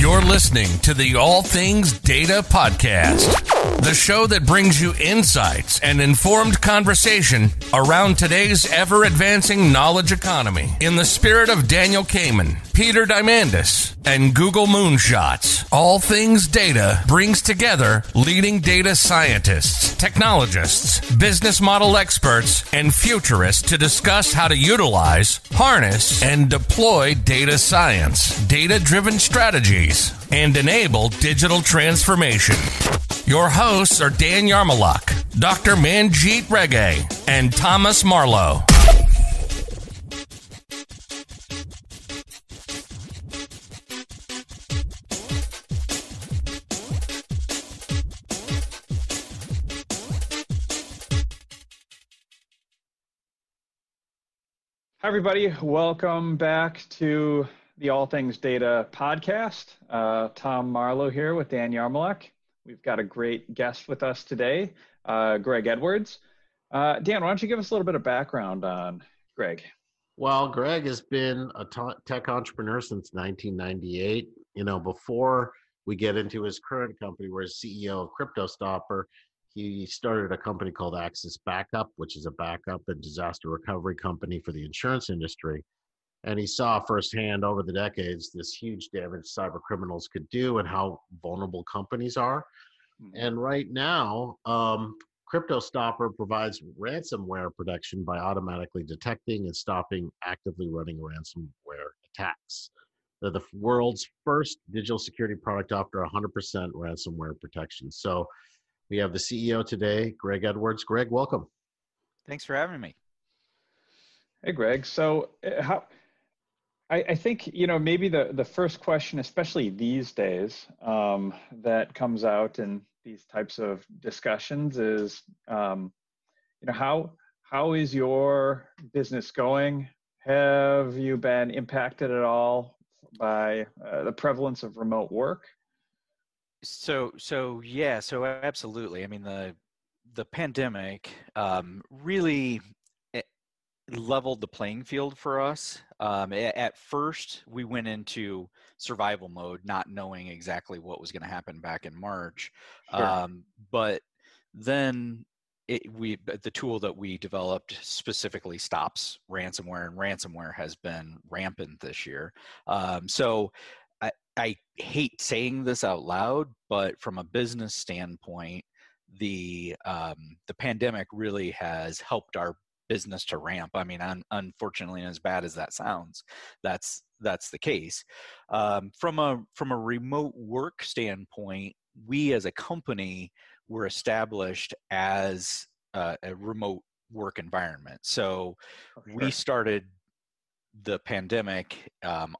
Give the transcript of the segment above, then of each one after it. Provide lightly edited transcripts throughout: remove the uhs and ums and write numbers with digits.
You're listening to the All Things Data Podcast, the show that brings you insights and informed conversation around today's ever-advancing knowledge economy. In the spirit of Daniel Kahneman, Peter Diamandis, and Google Moonshots, All Things Data brings together leading data scientists, technologists, business model experts, and futurists to discuss how to utilize, harness, and deploy data science, data-driven strategies, and enable digital transformation. Your hosts are Dan Yarmaluk, Dr. Manjeet Reghe, and Thomas Marlowe. Hi, everybody. Welcome back to the All Things Data podcast. Tom Marlowe here with Dan Yarmaluk. We've got a great guest with us today, Greg Edwards. Dan, why don't you give us a little bit of background on Greg? Well, Greg has been a tech entrepreneur since 1998. Before we get into his current company, where he's CEO of CryptoStopper, he started a company called Axis Backup, which is a backup and disaster recovery company for the insurance industry. And he saw firsthand over the decades this huge damage cyber criminals could do and how vulnerable companies are. And right now, CryptoStopper provides ransomware protection by automatically detecting and stopping actively running ransomware attacks. They're the world's first digital security product after 100% ransomware protection. So we have the CEO today, Greg Edwards. Greg, welcome. Thanks for having me. Hey, Greg. So I think, maybe the first question, especially these days, that comes out in these types of discussions is, how is your business going? Have you been impacted at all by the prevalence of remote work? So absolutely. I mean, the pandemic really leveled the playing field for us. At first, we went into survival mode, not knowing exactly what was going to happen back in March. Sure. But then the tool that we developed specifically stops ransomware, and ransomware has been rampant this year. So I hate saying this out loud, but from a business standpoint, the pandemic really has helped our business to ramp. I mean, unfortunately, as bad as that sounds, that's the case. From a remote work standpoint, we as a company were established as a remote work environment. So we started the pandemic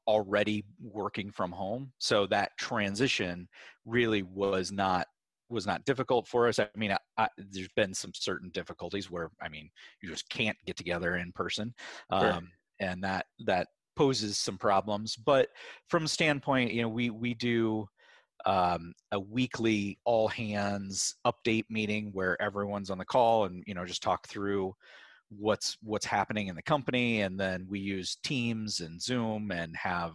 already working from home. So that transition really was not difficult for us. I mean, there's been some certain difficulties where, you just can't get together in person. Sure. And that poses some problems. But from a standpoint, we do a weekly all hands update meeting where everyone's on the call and, just talk through what's happening in the company. And then we use Teams and Zoom and have,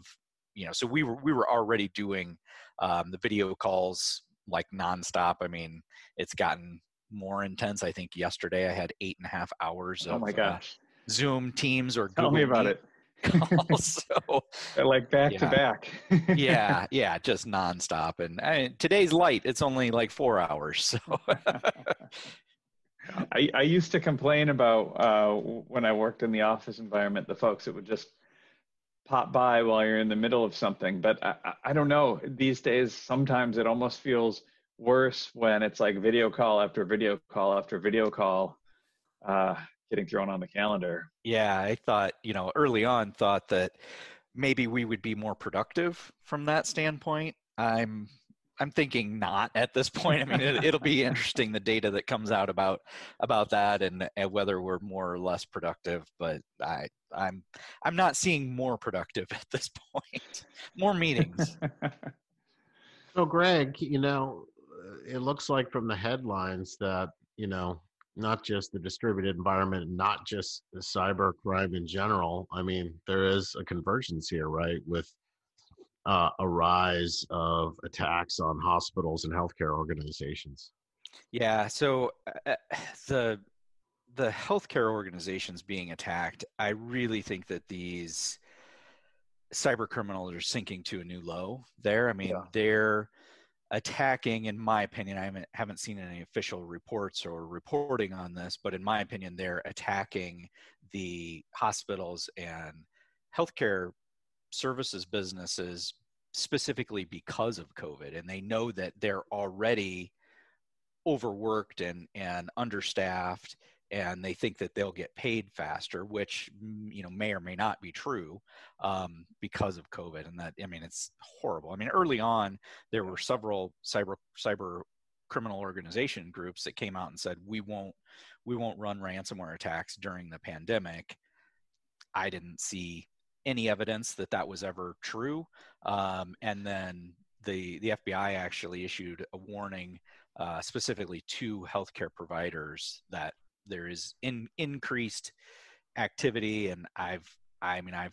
so we were already doing the video calls like nonstop. I mean, it's gotten more intense. I think yesterday I had 8.5 hours of Zoom, Teams, or Tell Google me about Meet it. calls. So, they're like back to back. yeah, just nonstop. And today's light. It's only like 4 hours. So. I used to complain about when I worked in the office environment, the folks that would just pop by while you're in the middle of something. But I don't know. These days, sometimes it almost feels worse when it's like video call after video call after video call getting thrown on the calendar. Yeah, I thought, early on thought that maybe we would be more productive from that standpoint. I'm thinking not at this point. I mean, it'll be interesting, the data that comes out about that and whether we're more or less productive. But I'm not seeing more productive at this point. More meetings. So, Greg, it looks like from the headlines that, not just the distributed environment, not just the cyber crime in general. I mean, there is a convergence here, right, with a rise of attacks on hospitals and healthcare organizations? Yeah, so the the healthcare organizations being attacked, I really think that these cyber criminals are sinking to a new low there. I mean, they're attacking, in my opinion, I haven't seen any official reports or reporting on this, but in my opinion, they're attacking the hospitals and healthcare services businesses specifically because of COVID. And they know that they're already overworked and understaffed, and they think that they'll get paid faster, which may or may not be true because of COVID. And that, I mean, it's horrible. I mean, early on there were several cyber criminal organization groups that came out and said we won't run ransomware attacks during the pandemic. I didn't see any evidence that that was ever true. And then the FBI actually issued a warning specifically to healthcare providers that there is increased activity. And I've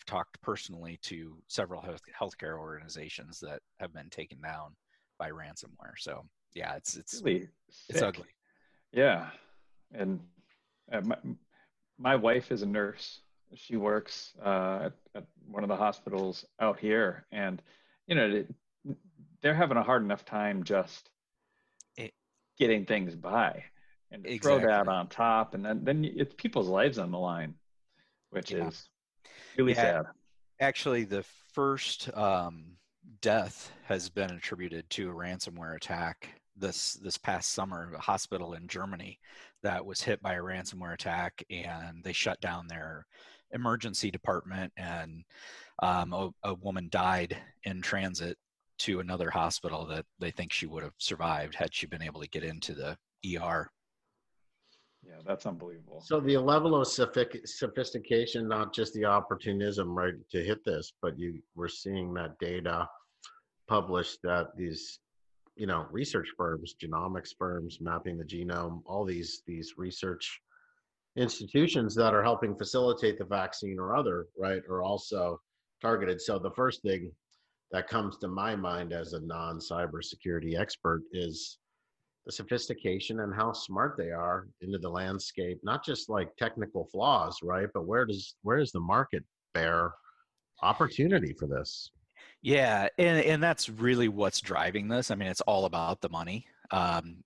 talked personally to several healthcare organizations that have been taken down by ransomware. So yeah, it's really it's sick. ugly. Yeah, and my wife is a nurse. She works at one of the hospitals out here, and they're having a hard enough time just getting things by, and to throw that on top, and then it's people's lives on the line, which is really sad. Actually, the first death has been attributed to a ransomware attack this past summer. A hospital in Germany that was hit by a ransomware attack, and they shut down their emergency department, and a woman died in transit to another hospital that they think she would have survived had she been able to get into the ER. Yeah, that's unbelievable. So the level of sophistication, not just the opportunism, right, to hit this, but we're seeing that data published at these, research firms, genomics firms, mapping the genome, all these research institutions that are helping facilitate the vaccine or other, right, are also targeted. So the first thing that comes to my mind as a non-cybersecurity expert is the sophistication and how smart they are into the landscape, not just like technical flaws, right? But where does the market bear opportunity for this? Yeah, and that's really what's driving this. I mean, it's all about the money.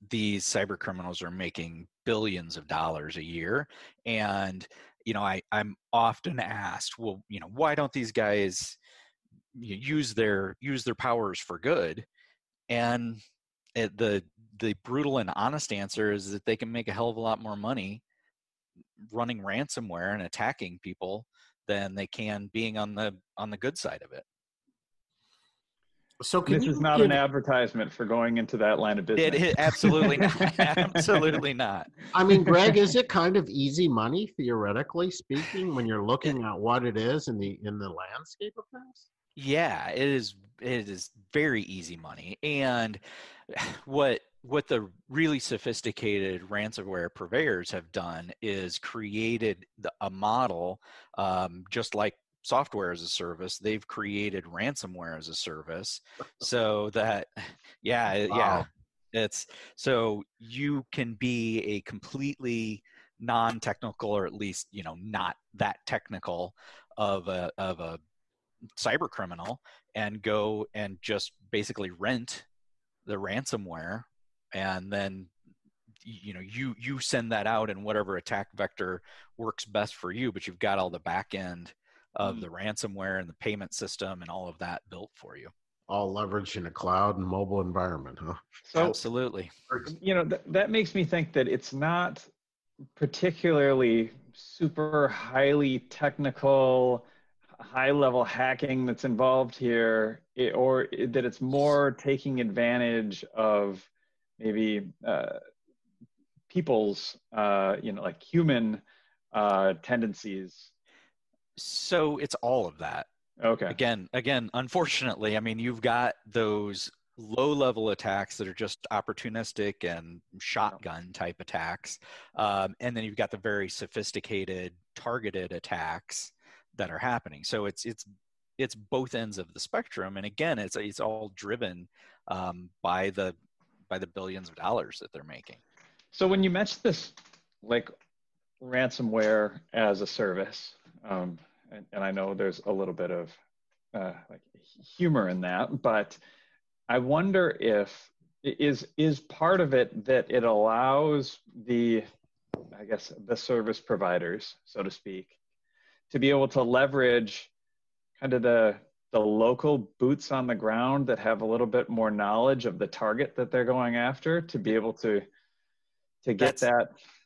These cyber criminals are making billions of dollars a year, and I'm often asked, well, why don't these guys use their powers for good? And the brutal and honest answer is that they can make a hell of a lot more money running ransomware and attacking people than they can being on the good side of it. So this is not an advertisement for going into that line of business. It absolutely not. Absolutely not. I mean, Greg, is it kind of easy money, theoretically speaking, when you're looking at what it is in the landscape of things? Yeah, it is. It is very easy money. And what the really sophisticated ransomware purveyors have done is created a model, just like software as a service. They've created ransomware as a service, so that it's so you can be a completely non-technical, or at least not that technical of a cyber criminal, and go and just basically rent the ransomware, and then you send that out in whatever attack vector works best for you, but you've got all the back end of the ransomware and the payment system and all of that built for you, all leveraged in a cloud and mobile environment, huh? So, absolutely. That makes me think that it's not particularly super highly technical, high-level hacking that's involved here, or that it's more taking advantage of maybe people's, like human tendencies. So it's all of that. Okay. Again, unfortunately, I mean, you've got those low-level attacks that are just opportunistic and shotgun type attacks, and then you've got the very sophisticated, targeted attacks that are happening. So it's it's both ends of the spectrum. And again, it's all driven by the billions of dollars that they're making. So when you mention this, like ransomware as a service, and I know there's a little bit of like humor in that, but I wonder if is part of it that it allows the, I guess, the service providers, so to speak, to be able to leverage kind of the local boots on the ground that have a little bit more knowledge of the target that they're going after, to be able to get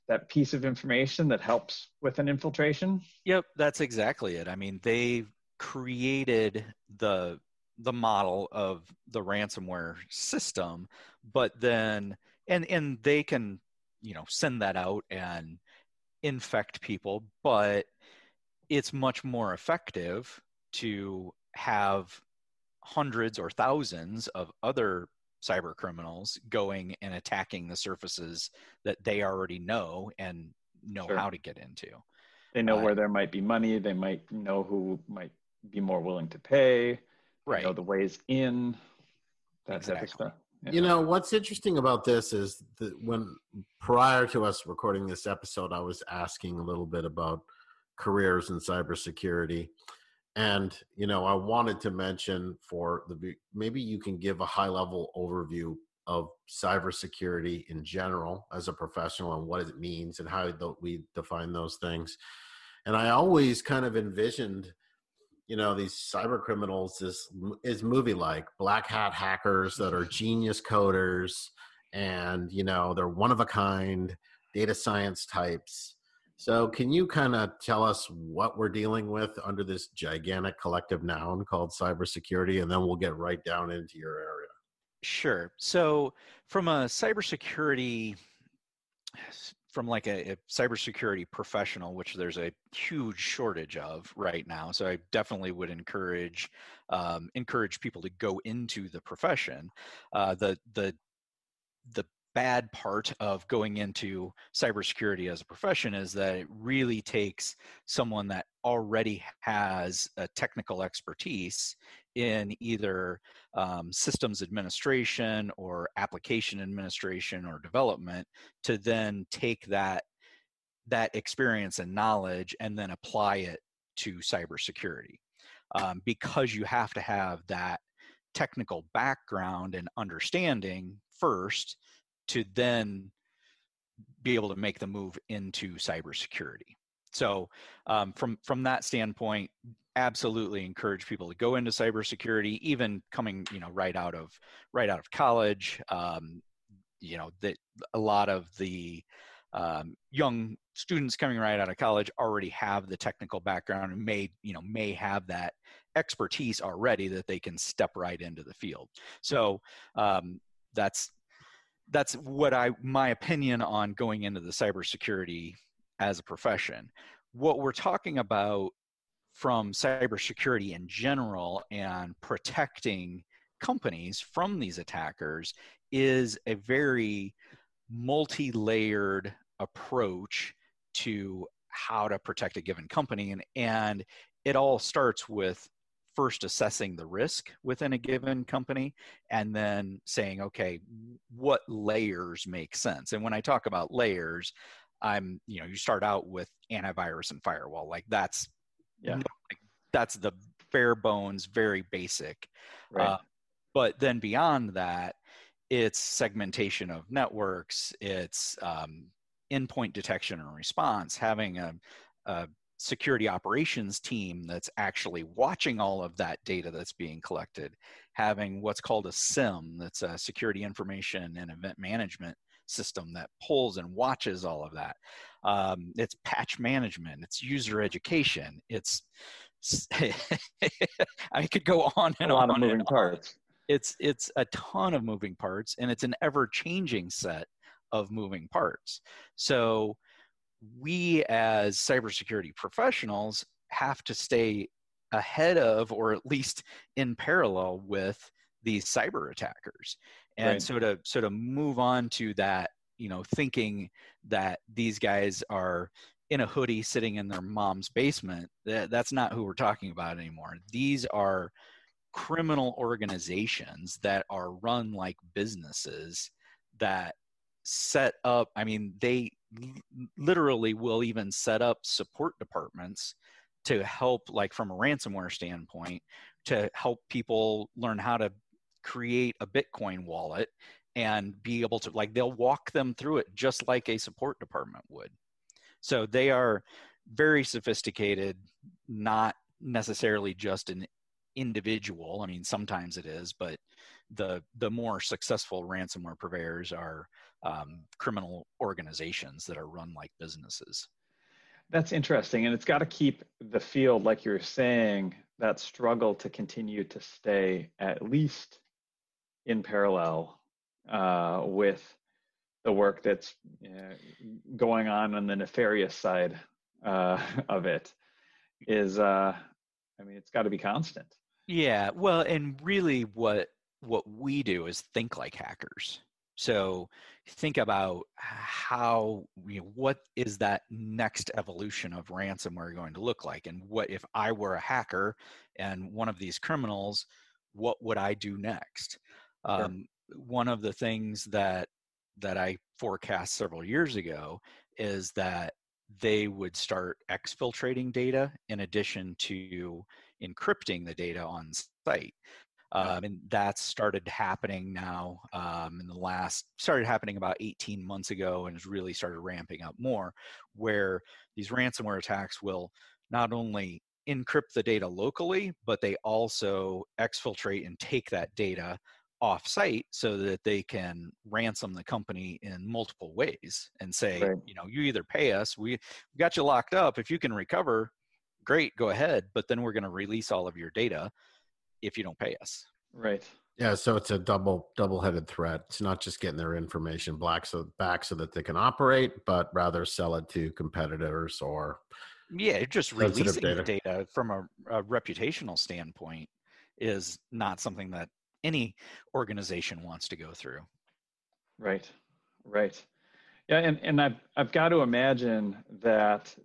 that piece of information that helps with an infiltration. Yep, that's exactly it. I mean, they created the model of the ransomware system, but then and they can, send that out and infect people, but it's much more effective to have hundreds or thousands of other cyber criminals going and attacking the surfaces that they already know and know Sure. how to get into. They know where there might be money. They might know who might be more willing to pay. Right. They know the ways in, that Exactly. type of stuff. Yeah. What's interesting about this is that when prior to us recording this episode, I was asking a little bit about careers in cybersecurity. And, I wanted to mention maybe you can give a high level overview of cybersecurity in general as a professional and what it means and how we define those things. And I always kind of envisioned, these cyber criminals is movie-like black hat hackers that are genius coders and, they're one of a kind data science types. So can you kind of tell us what we're dealing with under this gigantic collective noun called cybersecurity, and then we'll get right down into your area? Sure. So from a cybersecurity, from like a cybersecurity professional, which there's a huge shortage of right now. So I definitely would encourage people to go into the profession. The bad part of going into cybersecurity as a profession is that it really takes someone that already has a technical expertise in either systems administration or application administration or development to then take that experience and knowledge and then apply it to cybersecurity, because you have to have that technical background and understanding first to then be able to make the move into cybersecurity. So from that standpoint, absolutely encourage people to go into cybersecurity, even coming, right out of college. That a lot of the young students coming right out of college already have the technical background and may have that expertise already that they can step right into the field. So that's what my opinion on going into the cybersecurity as a profession. What we're talking about from cybersecurity in general and protecting companies from these attackers is a very multi-layered approach to how to protect a given company. And it all starts with first assessing the risk within a given company and then saying, okay, what layers make sense? And when I talk about layers, you start out with antivirus and firewall. Like that's the bare bones, very basic. Right. But then beyond that, it's segmentation of networks, it's endpoint detection and response, having a security operations team that's actually watching all of that data that's being collected, having what's called a SIM, that's a security information and event management system that pulls and watches all of that. It's patch management, it's user education, it's I could go on and on. A lot on of moving parts. It's a ton of moving parts, and it's an ever-changing set of moving parts. So we as cybersecurity professionals have to stay ahead of, or at least in parallel with, these cyber attackers. And right. So to move on to that, thinking that these guys are in a hoodie sitting in their mom's basement. That's not who we're talking about anymore. These are criminal organizations that are run like businesses that set up, I mean, they literally will even set up support departments to help, like from a ransomware standpoint, to help people learn how to create a Bitcoin wallet and be able to, like, they'll walk them through it just like a support department would. So they are very sophisticated, not necessarily just an individual. I mean, sometimes it is, but the more successful ransomware purveyors are criminal organizations that are run like businesses. That's interesting. And it's got to keep the field, like you're saying, that struggle to continue to stay at least in parallel with the work that's going on the nefarious side of it is, I mean, it's got to be constant. Yeah, well, and really what we do is think like hackers. So think about how, what is that next evolution of ransomware going to look like? And what if I were a hacker and one of these criminals, what would I do next? Sure. One of the things that I forecast several years ago is that they would start exfiltrating data in addition to encrypting the data on site. And that's started happening now started happening about 18 months ago and has really started ramping up more, where these ransomware attacks will not only encrypt the data locally, but they also exfiltrate and take that data off site so that they can ransom the company in multiple ways and say, Right. you either pay us, we got you locked up. If you can recover, great, go ahead. But then we're going to release all of your data if you don't pay us. Right. Yeah, so it's a double-headed threat. It's not just getting their information back so that they can operate, but rather sell it to competitors or just releasing the data from a reputational standpoint is not something that any organization wants to go through. Right. Right. Yeah, and I've got to imagine that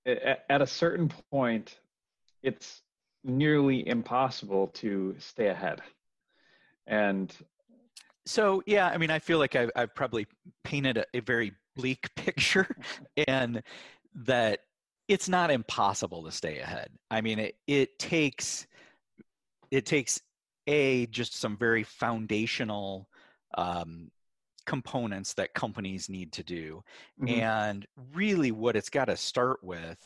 at a certain point, it's nearly impossible to stay ahead. And so, yeah, I mean, I feel like I've probably painted a very bleak picture, and that it's not impossible to stay ahead. I mean, it takes just some very foundational components that companies need to do. mm-hmm. And really what it's got to start with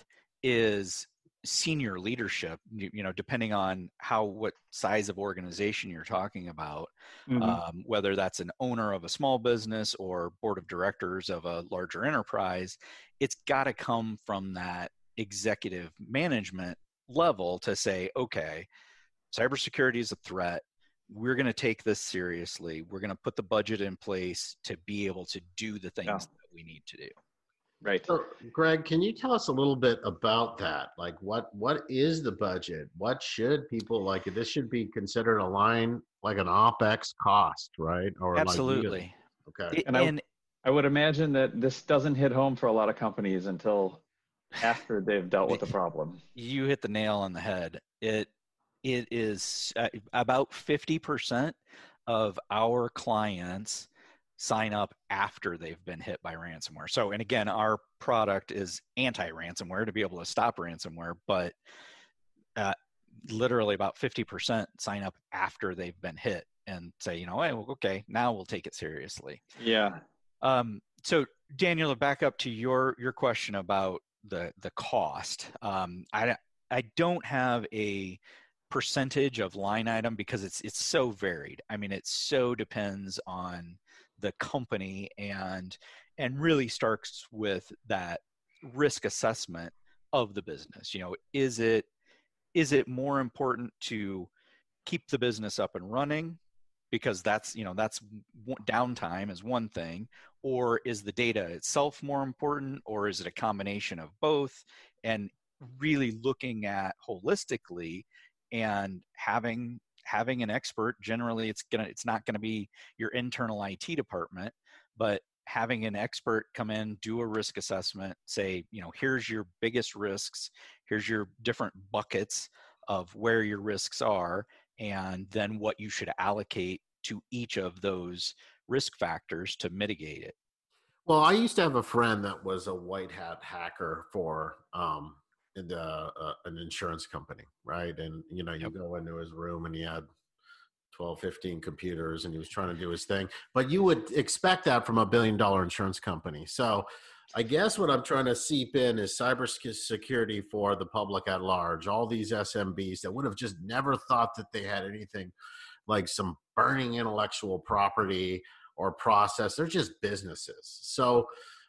is senior leadership, depending on what size of organization you're talking about, Mm-hmm. whether that's an owner of a small business or board of directors of a larger enterprise, it's got to come from that executive management level to say, okay, cybersecurity is a threat. We're going to take this seriously. We're going to put the budget in place to be able to do the things that we need to do. Right. So, Greg, can you tell us a little bit about that? Like, what is the budget? What should people like? This should be considered a line like an OpEx cost, right? Or absolutely. Okay. And I would imagine that this doesn't hit home for a lot of companies until after they've dealt with the problem. You hit the nail on the head. It is about 50% of our clients sign up after they've been hit by ransomware. So, and again, our product is anti-ransomware to be able to stop ransomware, but literally about 50% sign up after they've been hit and say, hey, well, okay, now we'll take it seriously. Yeah. So Daniel, back up to your question about the cost. I don't have a percentage of line item because it's so varied. I mean, it so depends on the company and really starts with that risk assessment of the business. Is it more important to keep the business up and running because that's downtime is one thing, or is the data itself more important, or is it a combination of both? And really looking at holistically and having an expert. Generally it's not going to be your internal IT department, but having an expert come in, do a risk assessment, say, here's your biggest risks, here's your different buckets of where your risks are, and then what you should allocate to each of those risk factors to mitigate it. Well, I used to have a friend that was a white hat hacker for an insurance company, right? And you Yep. go into his room and he had 12, 15 computers and he was trying to do his thing. But you would expect that from $1 billion insurance company. So I guess what I'm trying to seep in is cybersecurity for the public at large. All these SMBs that would have just never thought that they had anything like some burning intellectual property or process. They're just businesses. So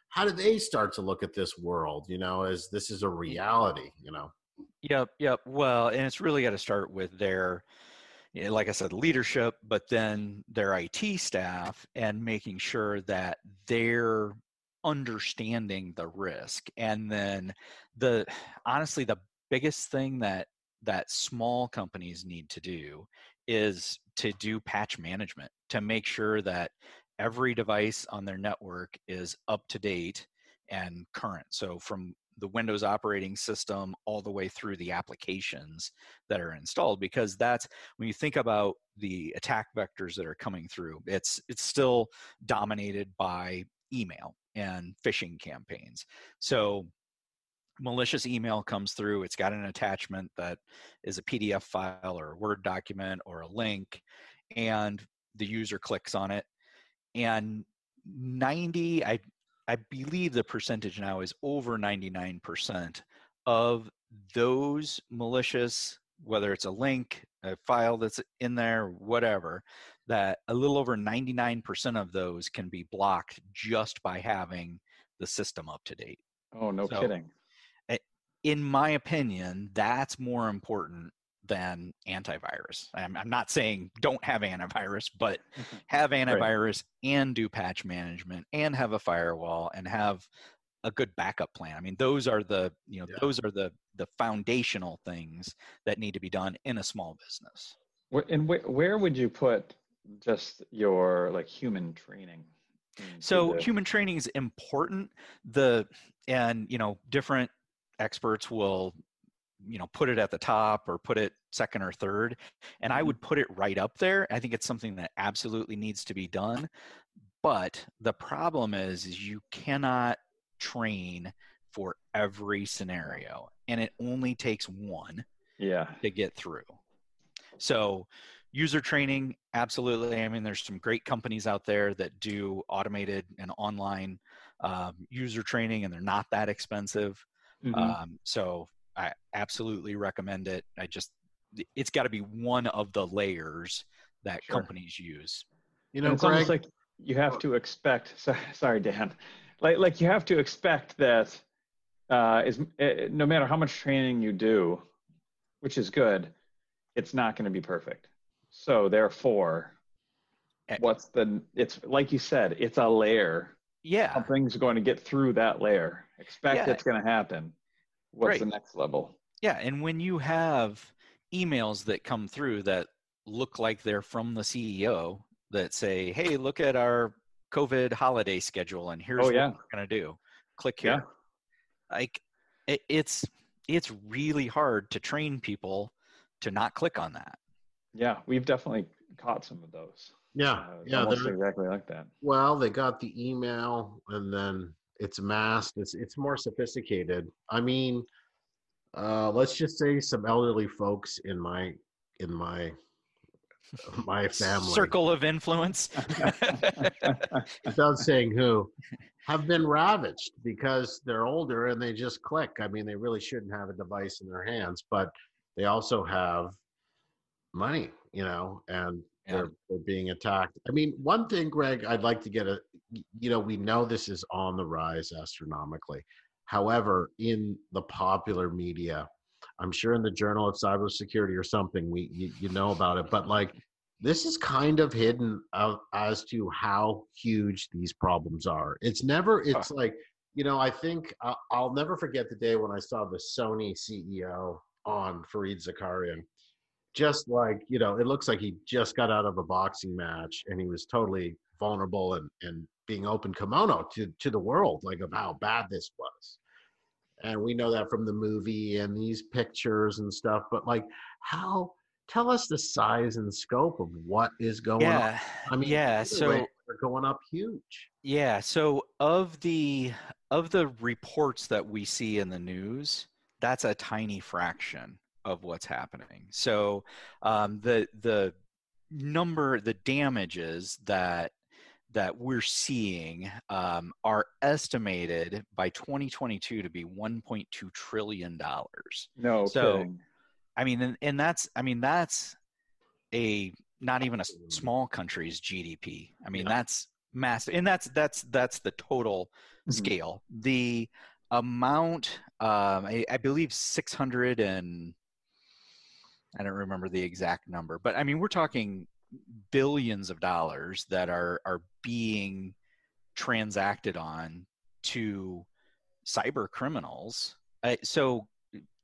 how do they start to look at this world, as this is a reality, Yep. Well, and it's really got to start with their, like I said, leadership, but then their IT staff, and making sure that they're understanding the risk. And then honestly, the biggest thing that small companies need to do is to do patch management, to make sure that every device on their network is up to date and current. So from the Windows operating system all the way through the applications that are installed, because that's when you think about the attack vectors that are coming through, it's still dominated by email and phishing campaigns. So malicious email comes through, it's got an attachment that is a PDF file or a Word document or a link, and the user clicks on it, and I believe the percentage now is over 99% of those malicious, whether it's a link, a file that's in there, whatever, that a little over 99% of those can be blocked just by having the system up to date. Oh, no kidding. In my opinion, that's more important than antivirus. I'm not saying don't have antivirus, but have antivirus and do patch management and have a firewall and have a good backup plan. I mean, those are the foundational things that need to be done in a small business. Where would you put just your human training? So human training is important. Different experts will put it at the top or put it second or third, and I would put it right up there. I think it's something that absolutely needs to be done, but the problem is you cannot train for every scenario, and it only takes one to get through. So user training, absolutely. I mean, there's some great companies out there that do automated and online user training, and they're not that expensive. So I absolutely recommend it. It's got to be one of the layers that companies use. It's Greg, almost like you have to expect, sorry, Dan, like you have to expect that no matter how much training you do, which is good, it's not going to be perfect. So therefore, it's like you said, it's a layer. Yeah. Something's going to get through that layer. Expect it's going to happen. What's the next level? Yeah, and when you have emails that come through that look like they're from the CEO that say, hey, look at our COVID holiday schedule and here's what we're going to do. Click here. It's really hard to train people to not click on that. Yeah, we've definitely caught some of those. Yeah, they're exactly like that. Well, they got the email and then it's masked. It's more sophisticated. I mean, let's just say some elderly folks in my family, circle of influence, without saying who, have been ravaged because they're older and they just click. I mean, they really shouldn't have a device in their hands, but they also have money, and they're being attacked. I mean, one thing, Greg, I'd like to get we know this is on the rise astronomically. However, in the popular media, I'm sure in the Journal of Cybersecurity or something, you know about it, but this is kind of hidden out as to how huge these problems are. I think I'll never forget the day when I saw the Sony CEO on Fareed Zakaria. just like, you know, it looks like he just got out of a boxing match and he was totally vulnerable and being open kimono to the world, like of how bad this was. And we know that from the movie and these pictures and stuff, but like how, tell us the size and scope of what is going on. Yeah, I mean, yeah. rates So are going up huge. yeah, so of the reports that we see in the news, that's a tiny fraction of what's happening. So the the damages that we're seeing are estimated by 2022 to be $1.2 trillion. No So kidding. I mean, and that's a not even a small country's GDP. I mean, Yeah. that's massive, and that's the total Mhm. scale. The amount, I believe, 600 and I don't remember the exact number, but I mean, we're talking billions of dollars that are being transacted on to cyber criminals. So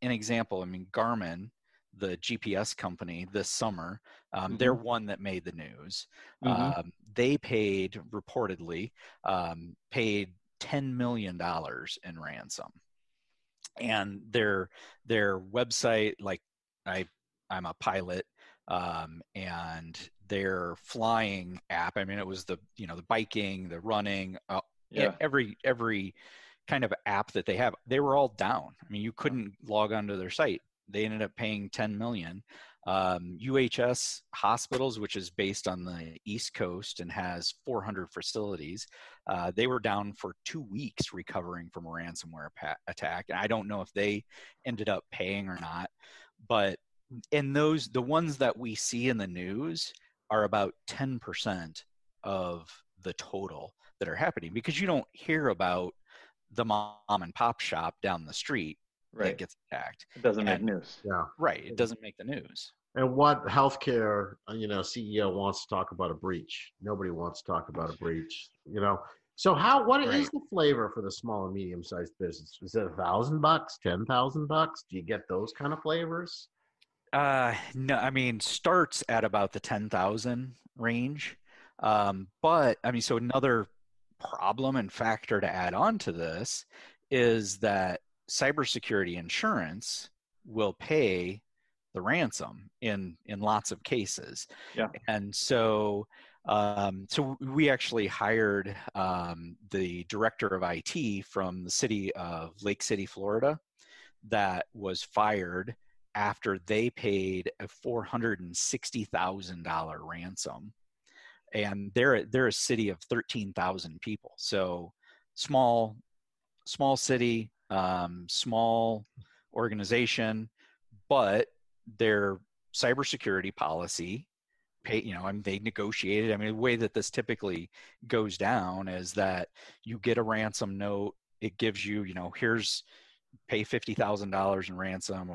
an example, I mean, Garmin, the GPS company this summer, they're Mhm. one that made the news. Mhm. They paid, reportedly, paid $10 million in ransom. And their website, like I, I'm a pilot, and their flying app. I mean, it was the biking, the running, Yeah. every kind of app that they have. They were all down. I mean, you couldn't log onto their site. They ended up paying 10 million. UHS Hospitals, which is based on the East Coast and has 400 facilities, they were down for 2 weeks recovering from a ransomware attack. And I don't know if they ended up paying or not, but the ones that we see in the news are about 10% of the total that are happening, because you don't hear about the mom and pop shop down the street that Right. gets attacked. It doesn't make And news. Yeah. right, it doesn't make the news. And what healthcare, CEO wants to talk about a breach? Nobody wants to talk about a breach, you know. So what is Right. the flavor for the small and medium sized business? Is it $1,000, $10,000? Do you get those kind of flavors? No, I mean, starts at about the 10,000 range. But I mean, so another problem and factor to add on to this is that cybersecurity insurance will pay the ransom in lots of cases. Yeah. And so we actually hired the director of IT from the city of Lake City, Florida, that was fired after they paid a $460,000 ransom. And they're a city of 13,000 people. So small city, small organization, but their cybersecurity policy and they negotiated. I mean, the way that this typically goes down is that you get a ransom note. It gives you, here's pay $50,000 in ransom,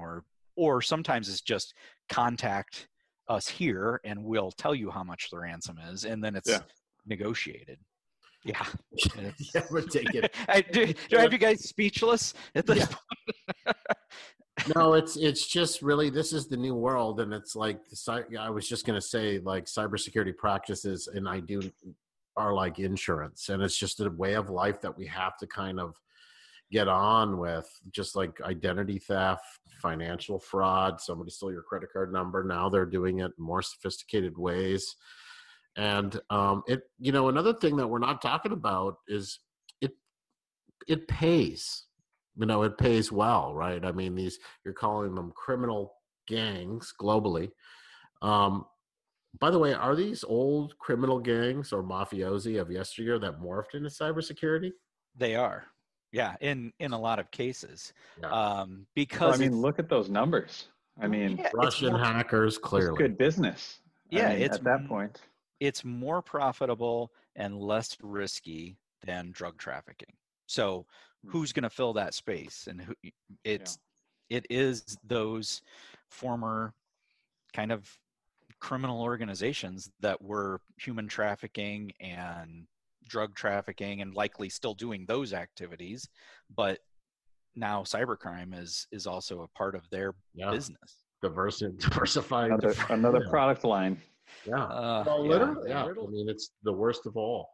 or sometimes it's just contact us here and we'll tell you how much the ransom is, and then it's Yeah. negotiated. Yeah. Yeah, we're taking. Do I have you guys speechless at this point? No, it's just really, this is the new world, and it's like I was just going to say, like, cybersecurity practices and are like insurance, and it's just a way of life that we have to kind of get on with, just like identity theft, financial fraud. Somebody stole your credit card number. Now they're doing it in more sophisticated ways. And another thing that we're not talking about is it pays. It pays well, right? I mean, you're calling them criminal gangs globally. By the way, are these old criminal gangs or mafiosi of yesteryear that morphed into cybersecurity? They are. Yeah, in a lot of cases. Yeah. Because I mean, look at those numbers. I mean, yeah, Russian hackers, it's clearly. good business. I mean, at that point. It's more profitable and less risky than drug trafficking. So who's going to fill that space? And it is those former kind of criminal organizations that were human trafficking and drug trafficking and likely still doing those activities, but now cybercrime is also a part of their business. diversifying. Another product line. Yeah. Well, literally, yeah. I mean, it's the worst of all.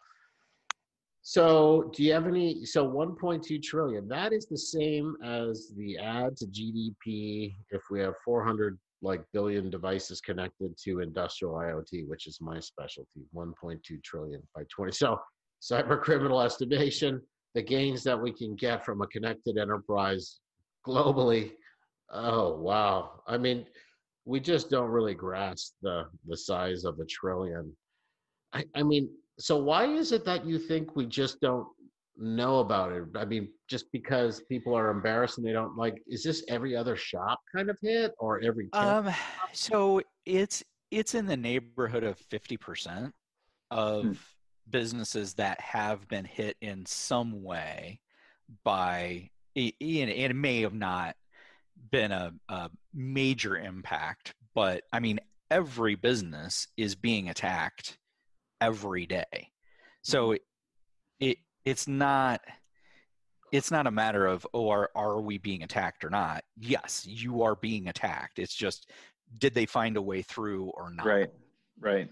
So do you have any, so 1.2 trillion, that is the same as the add to GDP if we have 400 billion devices connected to industrial IoT, which is my specialty, 1.2 trillion by 20. So cyber criminal estimation, the gains that we can get from a connected enterprise globally. Oh, wow. I mean, we just don't really grasp the size of a trillion. I mean, so why is it that you think we just don't know about it? I mean, just because people are embarrassed and they don't is this every other shop kind of hit or every 10? So it's in the neighborhood of 50% of businesses that have been hit in some way by, it may have not been a major impact, but I mean, every business is being attacked every day. So it's not a matter of, oh, are we being attacked or not? Yes, you are being attacked. It's just, did they find a way through or not? Right.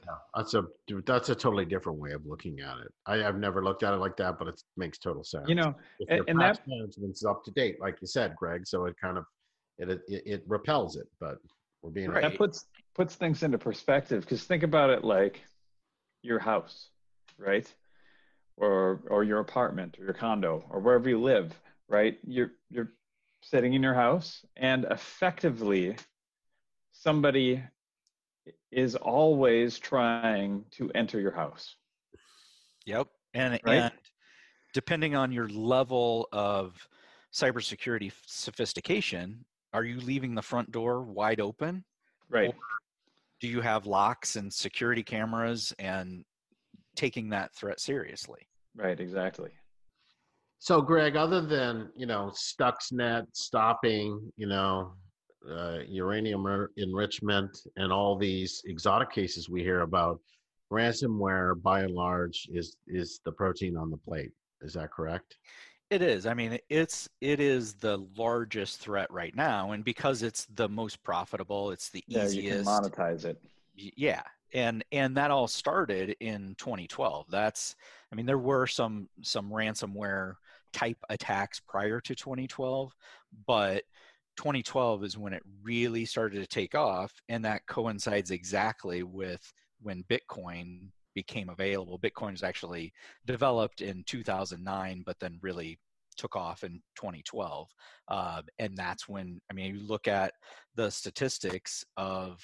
Yeah, that's a totally different way of looking at it. I've never looked at it like that, but it makes total sense. You know, if your patch management's up to date, like you said, Greg, so it kind of it repels it, but we're being right. That puts things into perspective, because think about it like your house, right? Or your apartment or your condo or wherever you live, right? You're sitting in your house, and effectively somebody is always trying to enter your house. Yep. And right? And depending on your level of cybersecurity sophistication, are you leaving the front door wide open? Right. Or do you have locks and security cameras and taking that threat seriously? Right, exactly. So, Greg, other than, Stuxnet stopping, uranium enrichment and all these exotic cases we hear about, ransomware, by and large, is the protein on the plate. Is that correct? It is. I mean, it is the largest threat right now, and because it's the most profitable, it's the easiest. You can monetize it. Yeah, and that all started in 2012. I mean, there were some ransomware type attacks prior to 2012, but 2012 is when it really started to take off, and that coincides exactly with when Bitcoin became available. Bitcoin was actually developed in 2009, but then really took off in 2012. And that's when, I mean, you look at the statistics of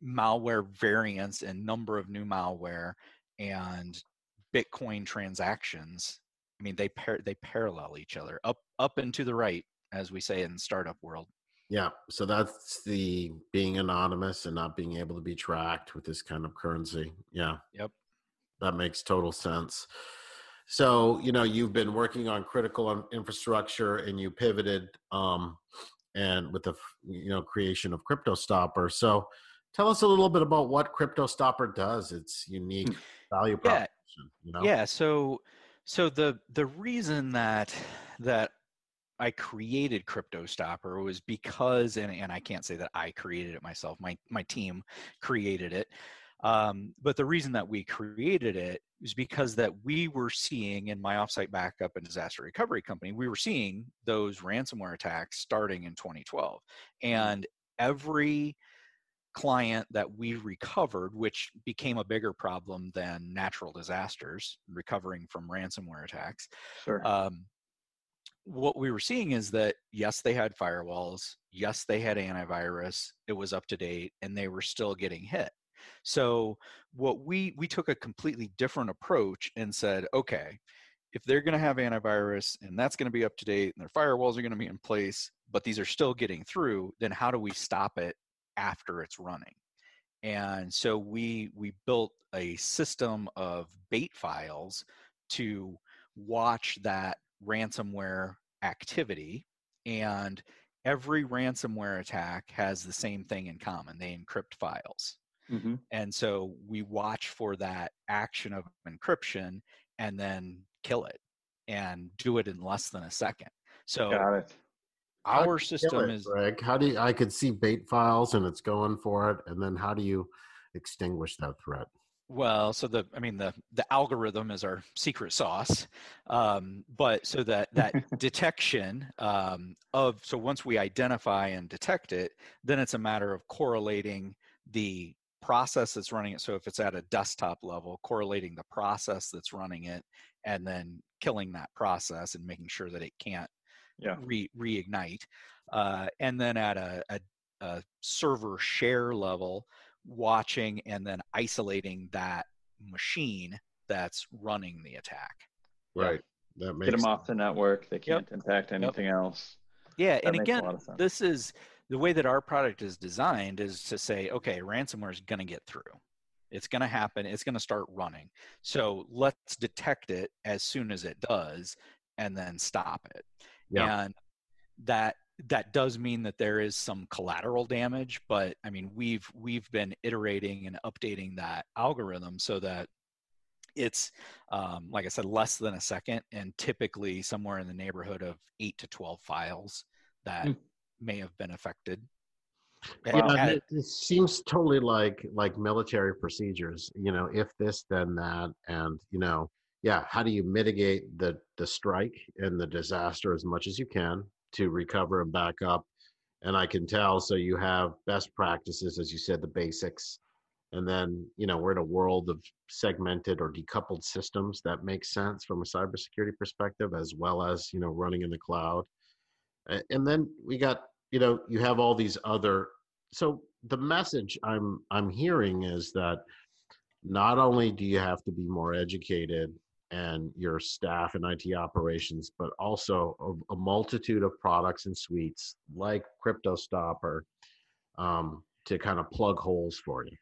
malware variants and number of new malware and Bitcoin transactions. I mean, they parallel each other up and to the right, as we say in the startup world. Yeah, so that's the being anonymous and not being able to be tracked with this kind of currency. Yeah. Yep. That makes total sense. So, you've been working on critical infrastructure and you pivoted and with the creation of CryptoStopper. So, tell us a little bit about what CryptoStopper does. Its unique value proposition. Yeah. So the reason that I created CryptoStopper was because, and I can't say that I created it myself. My team created it. But the reason that we created it was because that we were seeing in my offsite backup and disaster recovery company, we were seeing those ransomware attacks starting in 2012. And every client that we recovered, which became a bigger problem than natural disasters, recovering from ransomware attacks. Sure. What we were seeing is that, yes, they had firewalls, yes, they had antivirus, it was up to date, and they were still getting hit. So what we took a completely different approach and said, okay, if they're going to have antivirus and that's going to be up to date and their firewalls are going to be in place, but these are still getting through, then how do we stop it after it's running? And so we built a system of bait files to watch that ransomware activity, and every ransomware attack has the same thing in common. They encrypt files. Mm-hmm. And so we watch for that action of encryption and then kill it and do it in less than a second. So Got it. How do Our you kill system it, is, Greg? How do you, I could see bait files and it's going for it, and then how do you extinguish that threat? well, so the algorithm is our secret sauce, but so that detection so once we identify and detect it, then it's a matter of correlating the process that's running it. So if it's at a desktop level, correlating the process that's running it, and then killing that process and making sure that it can't Yeah. reignite, and then at a server share level, watching and then isolating that machine that's running the attack. Right. That Get makes them off the network. They Yep. can't impact anything else. Yeah, That and makes a again, lot of sense. this is the way that our product is designed, is to say, okay, ransomware is going to get through. It's going to happen. It's going to start running. So let's detect it as soon as it does, and then stop it. Yeah. And that does mean that there is some collateral damage, but I mean, we've been iterating and updating that algorithm so that it's like I said, less than a second, and typically somewhere in the neighborhood of 8 to 12 files that may have been affected. Wow. Yeah, it seems totally like military procedures. If this, then that, and yeah. How do you mitigate the strike and the disaster as much as you can to recover and back up? And I can tell. So you have best practices, as you said, the basics, and then we're in a world of segmented or decoupled systems that makes sense from a cybersecurity perspective, as well as running in the cloud. And then we got you have all these other. So the message I'm hearing is that not only do you have to be more educated and your staff and IT operations, but also a multitude of products and suites like CryptoStopper to kind of plug holes for you.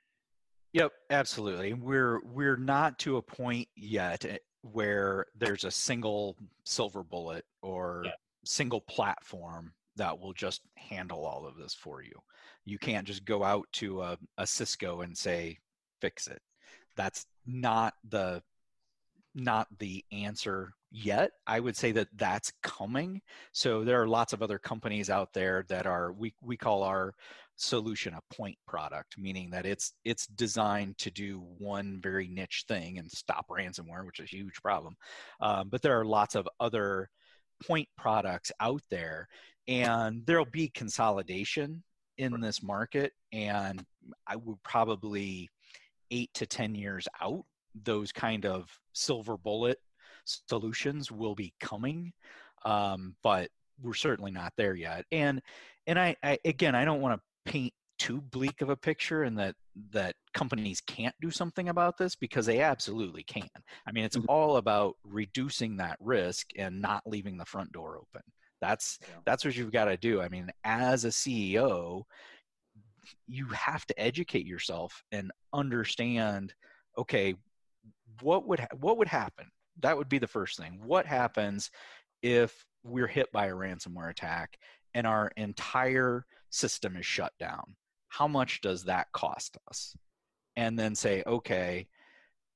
Yep, absolutely. We're not to a point yet where there's a single silver bullet or single platform that will just handle all of this for you. You can't just go out to a Cisco and say, fix it. That's not the answer yet. I would say that that's coming. So there are lots of other companies out there that are, we call our solution a point product, meaning that it's designed to do one very niche thing and stop ransomware, which is a huge problem. But there are lots of other point products out there, and there'll be consolidation in this market. And I would probably 8 to 10 years out, those kind of silver bullet solutions will be coming, but we're certainly not there yet. And I again, I don't want to paint too bleak of a picture, and that companies can't do something about this, because they absolutely can. I mean, it's all about reducing that risk and not leaving the front door open. That's what you've got to do. I mean, as a CEO, you have to educate yourself and understand, okay, what would happen? That would be the first thing. What happens if we're hit by a ransomware attack and our entire system is shut down? How much does that cost us? And then say, okay,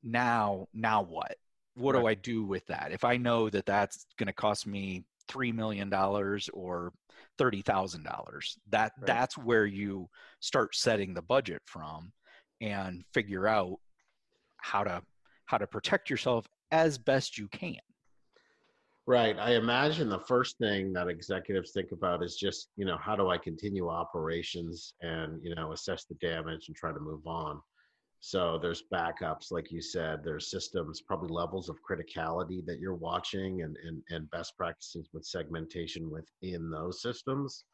now what? What do I do with that? If I know that that's going to cost me $3 million or $30,000, that's where you start setting the budget from and figure out how to protect yourself as best you can. Right. I imagine the first thing that executives think about is just, how do I continue operations and, assess the damage and try to move on. So there's backups, like you said, there's systems, probably levels of criticality that you're watching, and best practices with segmentation within those systems.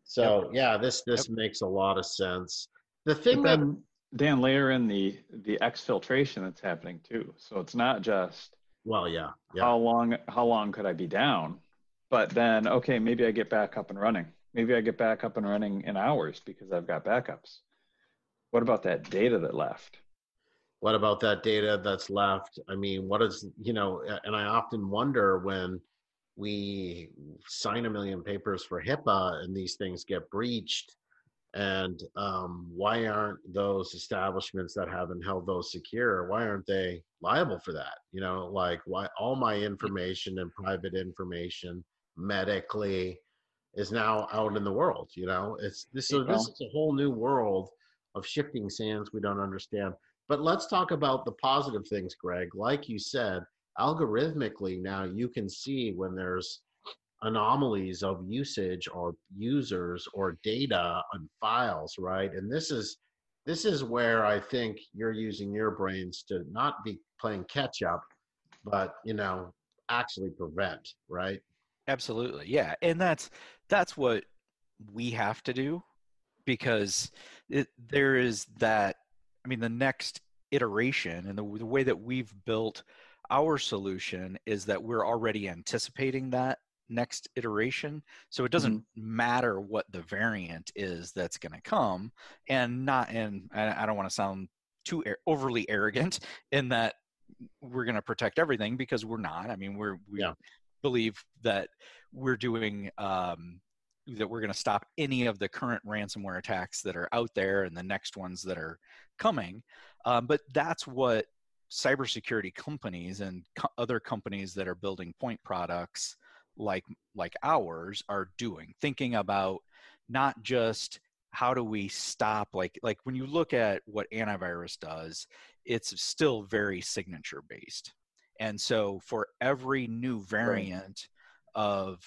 So this makes a lot of sense. The thing but then, Dan, layer in the exfiltration that's happening too. So it's not just how long could I be down, but then okay, maybe I get back up and running. Maybe I get back up and running in hours because I've got backups. What about that data that left? What about that data that's left? I mean, what is, and I often wonder when we sign 1 million papers for HIPAA and these things get breached, and why aren't those establishments that haven't held those secure, why aren't they liable for that? Like, why all my information and private information medically, is now out in the world. You know, so this Well, is a whole new world of shifting sands we don't understand. But let's talk about the positive things, Greg. Like you said, algorithmically now you can see when there's anomalies of usage or users or data on files, right? And this is where I think you're using your brains to not be playing catch up, but actually prevent, right? Absolutely. Yeah. And that's what we have to do, because there is that, I mean, the next iteration and the way that we've built our solution is that we're already anticipating that next iteration. So it doesn't matter what the variant is that's going to come, and I don't want to sound too overly arrogant in that we're going to protect everything, because we're not. I mean, we believe that we're doing that we're going to stop any of the current ransomware attacks that are out there and the next ones that are coming. But that's what cybersecurity companies and other companies that are building point products like ours are doing, thinking about not just how do we stop, like when you look at what antivirus does, it's still very signature based. And so for every new variant of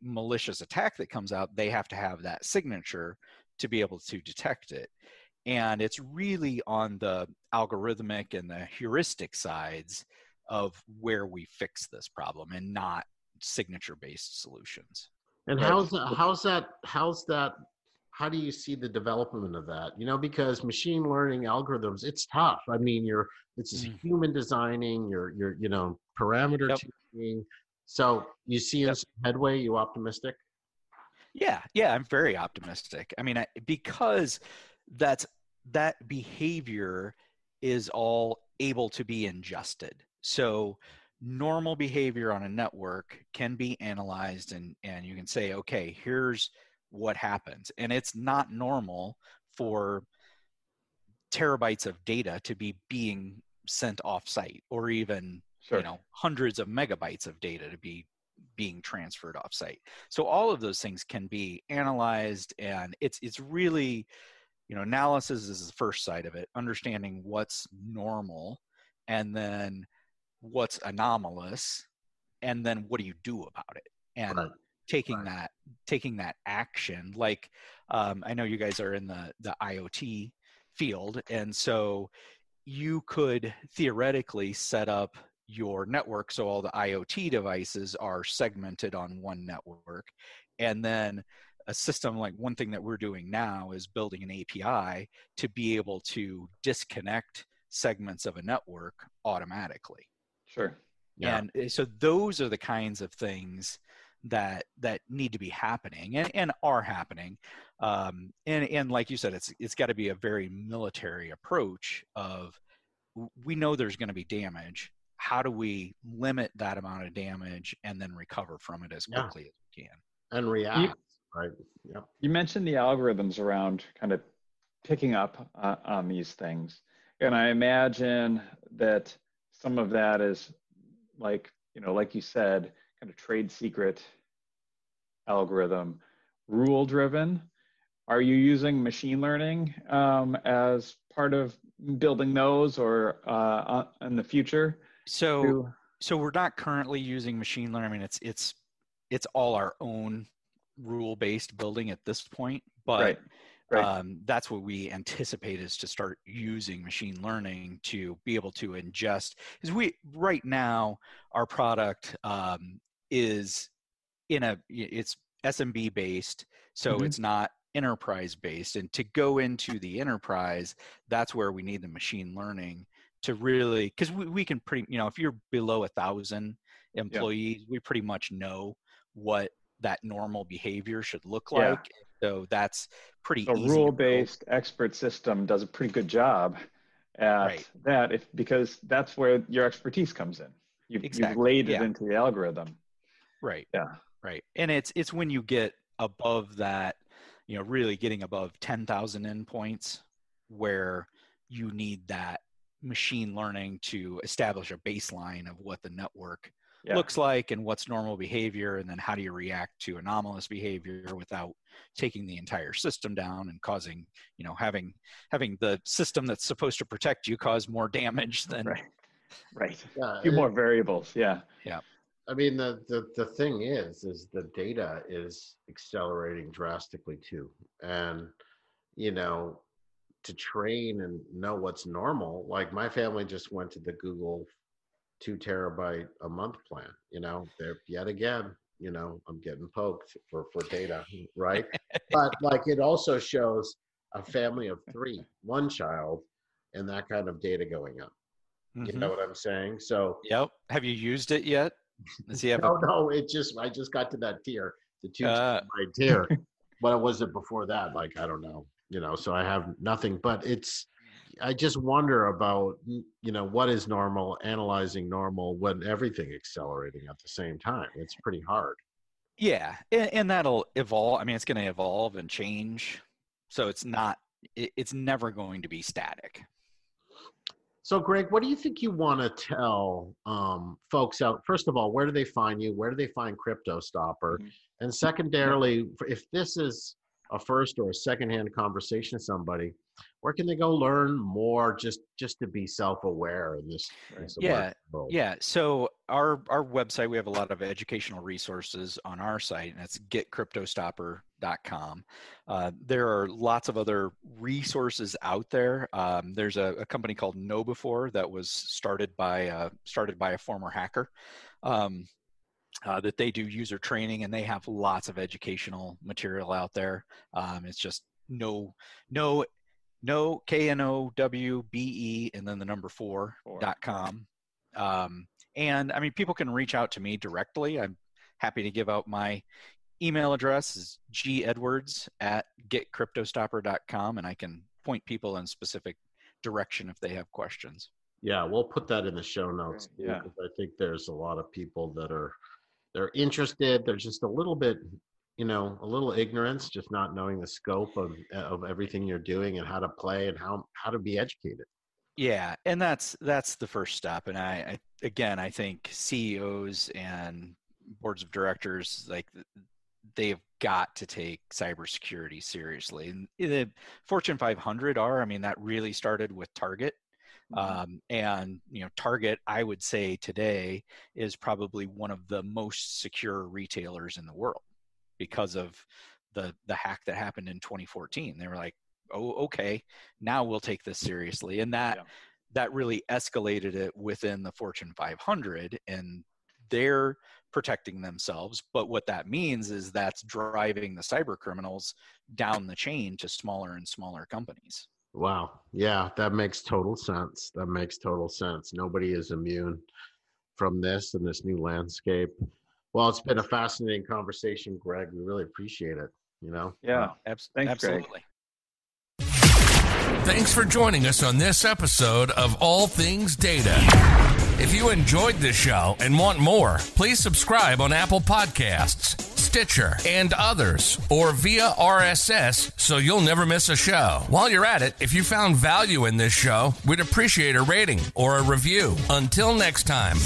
malicious attack that comes out, they have to have that signature to be able to detect it. And it's really on the algorithmic and the heuristic sides of where we fix this problem, and not signature based solutions. And right. how do you see the development of that? Because machine learning algorithms, it's tough. I mean, it's human designing, parameter Yep. tuning. So you see some headway, you optimistic? Yeah, I'm very optimistic. I mean, because that behavior is all able to be ingested. So normal behavior on a network can be analyzed, and you can say, okay, here's what happens. And it's not normal for terabytes of data to be being sent off site, or even hundreds of megabytes of data to be being transferred off site. So all of those things can be analyzed, and it's really, analysis is the first side of it, understanding what's normal and then what's anomalous, and then what do you do about it, and taking that action. Like I know you guys are in the IoT field, and so you could theoretically set up your network so all the IoT devices are segmented on one network. And then a system, like one thing that we're doing now is building an API to be able to disconnect segments of a network automatically. Sure. Yeah. And so those are the kinds of things that need to be happening and are happening. And like you said, it's got to be a very military approach of, we know there's going to be damage. How do we limit that amount of damage and then recover from it as quickly as we can? And react, right? Yeah. You mentioned the algorithms around kind of picking up on these things. And I imagine that some of that is like you said, kind of trade secret algorithm, rule driven. Are you using machine learning as part of building those, or in the future? So we're not currently using machine learning. I mean, it's all our own rule-based building at this point, but that's what we anticipate, is to start using machine learning to be able to ingest. Because right now our product is it's SMB based, so it's not enterprise based. And to go into the enterprise, that's where we need the machine learning to really, because we can if you're below 1,000 employees, we pretty much know what that normal behavior should look like. So that's pretty easy. A rule-based expert system does a pretty good job at that, because that's where your expertise comes in. You've laid it into the algorithm. Right. Yeah. Right. And it's when you get above that, really getting above 10,000 endpoints, where you need that machine learning to establish a baseline of what the network looks like and what's normal behavior, and then how do you react to anomalous behavior without taking the entire system down and causing, having the system that's supposed to protect you cause more damage than right. Yeah, a few more variables. Yeah. I mean, the thing is the data is accelerating drastically too. And, to train and know what's normal, like my family just went to the Google 2 terabyte a month plan, they're yet again, I'm getting poked for data, right? But like it also shows a family of 3, 1 child, and that kind of data going up. You know what I'm saying? So yep. Have you used it yet? Does he have no, I just got to that tier, the 2 terabyte tier. But was it before that? Like, I don't know, so I have nothing, but I just wonder about, what is normal, analyzing normal when everything accelerating at the same time. It's pretty hard. Yeah. And that'll evolve. I mean, it's going to evolve and change. So it's never going to be static. So, Greg, what do you think you want to tell folks out? First of all, where do they find you? Where do they find CryptoStopper? And secondarily, if this is a first or a secondhand conversation with somebody, where can they go learn more just to be self-aware in this world? Yeah. So our website, we have a lot of educational resources on our site, and it's getcryptostopper.com. There are lots of other resources out there. There's a company called KnowBe4 that was started by a former hacker. That they do user training, and they have lots of educational material out there. It's just KnowBe and then the number 4.com. And I mean, people can reach out to me directly. I'm happy to give out my email address is gedwards@getcryptostopper.com, and I can point people in specific direction if they have questions. Yeah, we'll put that in the show notes. Yeah. Because I think there's a lot of people that they're interested. They're just a little bit, a little ignorance, just not knowing the scope of everything you're doing and how to play and how to be educated. Yeah, and that's the first step. And I think CEOs and boards of directors, like, they've got to take cybersecurity seriously. And the Fortune 500 that really started with Target. And Target, I would say today, is probably one of the most secure retailers in the world because of the hack that happened in 2014. They were like, oh, okay, now we'll take this seriously. And that really escalated it within the Fortune 500, and they're protecting themselves. But what that means is that's driving the cyber criminals down the chain to smaller and smaller companies. Wow. Yeah, that makes total sense. Nobody is immune from this and this new landscape. Well, it's been a fascinating conversation, Greg. We really appreciate it. Yeah. Thanks, absolutely. Greg. Thanks for joining us on this episode of All Things Data. If you enjoyed this show and want more, please subscribe on Apple Podcasts, Stitcher, and others, or via RSS so you'll never miss a show. While you're at it, if you found value in this show, we'd appreciate a rating or a review. Until next time.